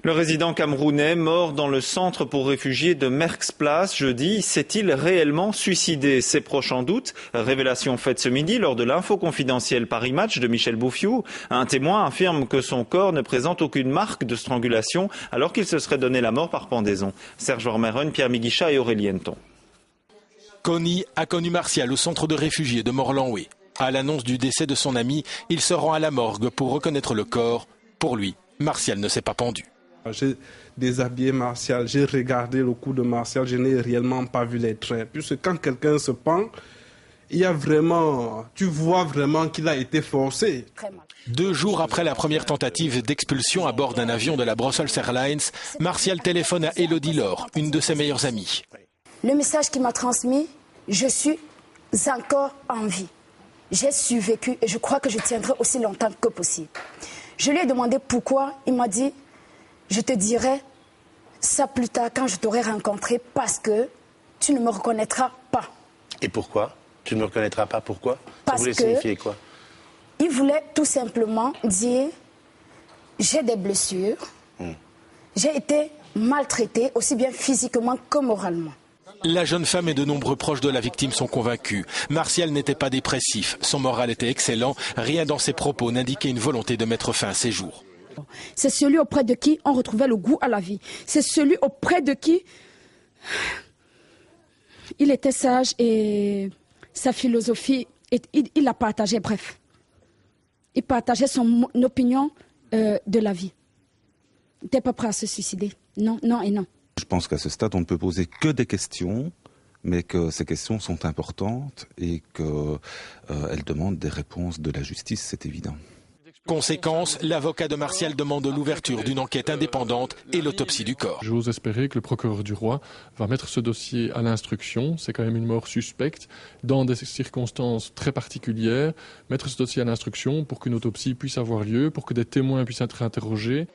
Le résident camerounais mort dans le centre pour réfugiés de Merckx-Place jeudi s'est-il réellement suicidé? Ses proches en doutent. Révélation faite ce midi lors de l'info confidentielle Paris Match de Michel Bouffiou. Un témoin affirme que son corps ne présente aucune marque de strangulation alors qu'il se serait donné la mort par pendaison. Serge Vermeuren, Pierre Miguichat et Aurélie Henneton. Conny a connu Martial au centre de réfugiés de Morlanoué. À l'annonce du décès de son ami, il se rend à la morgue pour reconnaître le corps. Pour lui, Martial ne s'est pas pendu. J'ai déshabillé Martial, j'ai regardé le cou de Martial, je n'ai réellement pas vu les traits. Puisque quand quelqu'un se pend, tu vois vraiment qu'il a été forcé. 2 jours après la première tentative d'expulsion à bord d'un avion de la Brussels Airlines, Martial téléphone à Elodie Laure, une de ses meilleures amies. Le message qu'il m'a transmis, je suis encore en vie. J'ai survécu et je crois que je tiendrai aussi longtemps que possible. Je lui ai demandé pourquoi, il m'a dit, je te dirai ça plus tard quand je t'aurai rencontré parce que tu ne me reconnaîtras pas. Et pourquoi? Tu ne me reconnaîtras pas, pourquoi? Parce ça voulait signifier quoi? Il voulait tout simplement dire, j'ai des blessures, j'ai été maltraitée aussi bien physiquement que moralement. La jeune femme et de nombreux proches de la victime sont convaincus. Martial n'était pas dépressif, son moral était excellent, rien dans ses propos n'indiquait une volonté de mettre fin à ses jours. C'est celui auprès de qui on retrouvait le goût à la vie. C'est celui auprès de qui il était sage et sa philosophie, il la partageait, bref. Il partageait son opinion de la vie. Il n'était pas prêt à se suicider. Non, non et non. Je pense qu'à ce stade, on ne peut poser que des questions, mais que ces questions sont importantes et qu'elles demandent des réponses de la justice, c'est évident. Conséquence, l'avocat de Martial demande l'ouverture d'une enquête indépendante et l'autopsie du corps. J'ose espérer que le procureur du roi va mettre ce dossier à l'instruction. C'est quand même une mort suspecte, dans des circonstances très particulières. Mettre ce dossier à l'instruction pour qu'une autopsie puisse avoir lieu, pour que des témoins puissent être interrogés.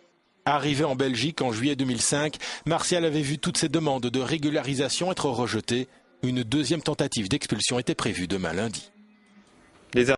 Arrivé en Belgique en juillet 2005, Martial avait vu toutes ses demandes de régularisation être rejetées. Une deuxième tentative d'expulsion était prévue demain lundi.